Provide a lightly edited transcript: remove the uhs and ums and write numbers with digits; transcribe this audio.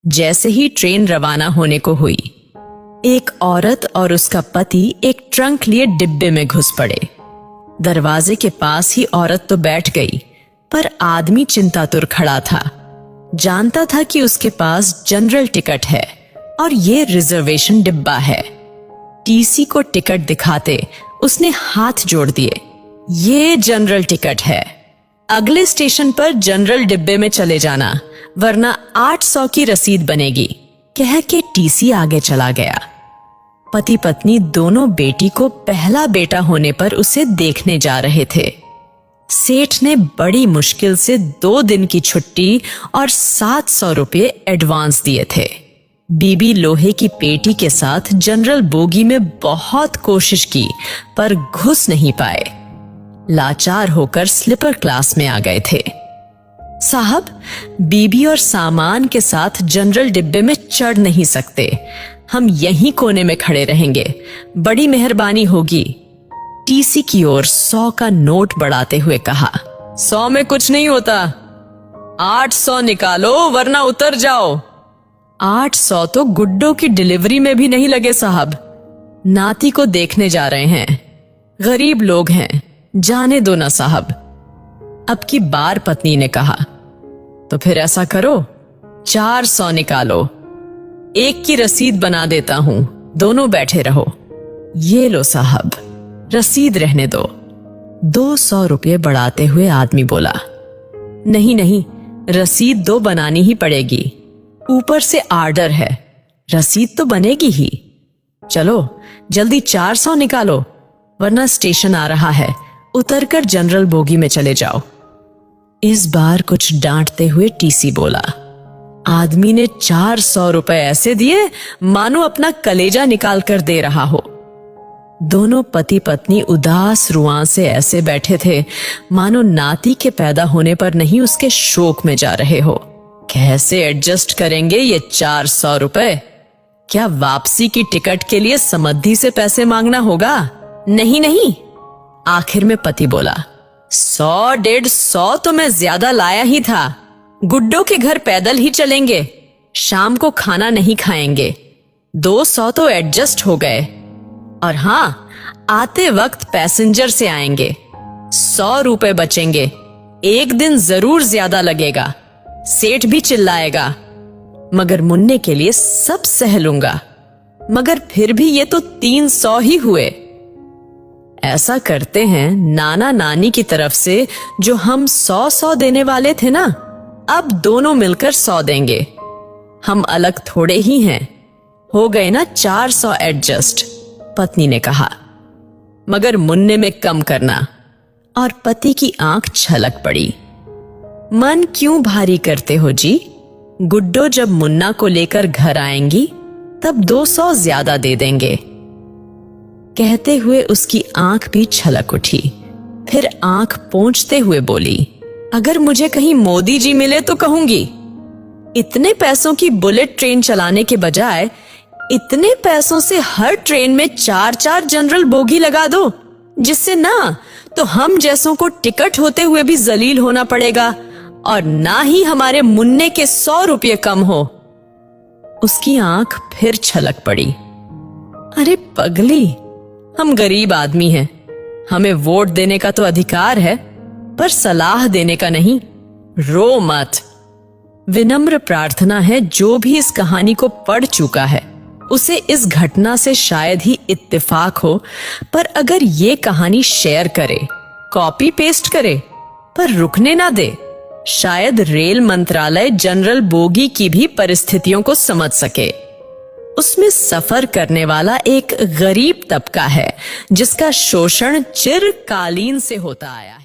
जैसे ही ट्रेन रवाना होने को हुई, एक औरत और उसका पति एक ट्रंक लिए डिब्बे में घुस पड़े। दरवाजे के पास ही औरत तो बैठ गई, पर आदमी चिंतातुर खड़ा था। जानता था कि उसके पास जनरल टिकट है और ये रिजर्वेशन डिब्बा है। टीसी को टिकट दिखाते उसने हाथ जोड़ दिए। ये जनरल टिकट है, अगले स्टेशन पर जनरल डिब्बे में चले जाना, वरना 800 की रसीद बनेगी, कह के टीसी आगे चला गया। पति पत्नी दोनों बेटी को पहला बेटा होने पर उसे देखने जा रहे थे। सेठ ने बड़ी मुश्किल से 2 दिन की छुट्टी और 700 रुपये एडवांस दिए थे। बीबी लोहे की पेटी के साथ जनरल बोगी में बहुत कोशिश की, पर घुस नहीं पाए। लाचार होकर स्लीपर क्लास में आ गए थे। साहब, बीबी और सामान के साथ जनरल डिब्बे में चढ़ नहीं सकते, हम यहीं कोने में खड़े रहेंगे, बड़ी मेहरबानी होगी। टीसी की ओर 100 का नोट बढ़ाते हुए कहा। 100 में कुछ नहीं होता, 800 निकालो वरना उतर जाओ। 800 तो गुड्डो की डिलीवरी में भी नहीं लगे साहब, नाती को देखने जा रहे हैं, गरीब लोग हैं, जाने दो ना साहब। अब की बार पत्नी ने कहा, तो फिर ऐसा करो, 400 निकालो, एक की रसीद बना देता हूं, दोनों बैठे रहो। ये लो साहब, रसीद रहने दो। 200 रुपये बढ़ाते हुए आदमी बोला, नहीं नहीं, रसीद 2 बनानी ही पड़ेगी, ऊपर से आर्डर है, रसीद तो बनेगी ही। चलो जल्दी 400 निकालो, वरना स्टेशन आ रहा है, उतरकर जनरल बोगी में चले जाओ। इस बार कुछ डांटते हुए टीसी बोला। आदमी ने 400 रुपए ऐसे दिए मानो अपना कलेजा निकाल कर दे रहा हो। दोनों पति पत्नी उदास रुआं से ऐसे बैठे थे मानो नाती के पैदा होने पर नहीं उसके शोक में जा रहे हो। कैसे एडजस्ट करेंगे ये 400 रुपए? क्या वापसी की टिकट के लिए समद्धि से पैसे मांगना होगा? नहीं नहीं। आखिर में पति बोला, 100-150 तो मैं ज्यादा लाया ही था, गुड्डो के घर पैदल ही चलेंगे, शाम को खाना नहीं खाएंगे, 200 तो एडजस्ट हो गए, और हाँ, आते वक्त पैसेंजर से आएंगे, 100 रुपए बचेंगे, एक दिन जरूर ज्यादा लगेगा, सेठ भी चिल्लाएगा, मगर मुन्ने के लिए सब सह लूंगा, मगर फिर भी ये तो 300 ही हुए। ऐसा करते हैं, नाना नानी की तरफ से जो हम 100 देने वाले थे ना, अब दोनों मिलकर 100 देंगे, हम अलग थोड़े ही हैं, हो गए ना 400 एडजस्ट। पत्नी ने कहा, मगर मुन्ने में कम करना। और पति की आंख छलक पड़ी। मन क्यों भारी करते हो जी, गुड्डो जब मुन्ना को लेकर घर आएंगी तब 200 ज्यादा दे देंगे। कहते हुए उसकी आंख भी छलक उठी, फिर आंख पोंछते हुए बोली, अगर मुझे कहीं मोदी जी मिले तो कहूंगी, इतने पैसों की बुलेट ट्रेन चलाने के बजाय इतने पैसों से हर ट्रेन में 4-4 जनरल बोगी लगा दो, जिससे ना तो हम जैसों को टिकट होते हुए भी जलील होना पड़ेगा और ना ही हमारे मुन्ने के 100 रुपये कम हो। उसकी आंख फिर छलक पड़ी। अरे पगली, हम गरीब आदमी हैं, हमें वोट देने का तो अधिकार है, पर सलाह देने का नहीं। रो मत। विनम्र प्रार्थना है, जो भी इस कहानी को पढ़ चुका है उसे इस घटना से शायद ही इत्तेफाक हो, पर अगर ये कहानी शेयर करे, कॉपी पेस्ट करे, पर रुकने ना दे, शायद रेल मंत्रालय जनरल बोगी की भी परिस्थितियों को समझ सके। उसमें सफर करने वाला एक गरीब तबका है जिसका शोषण चिरकालीन से होता आया है।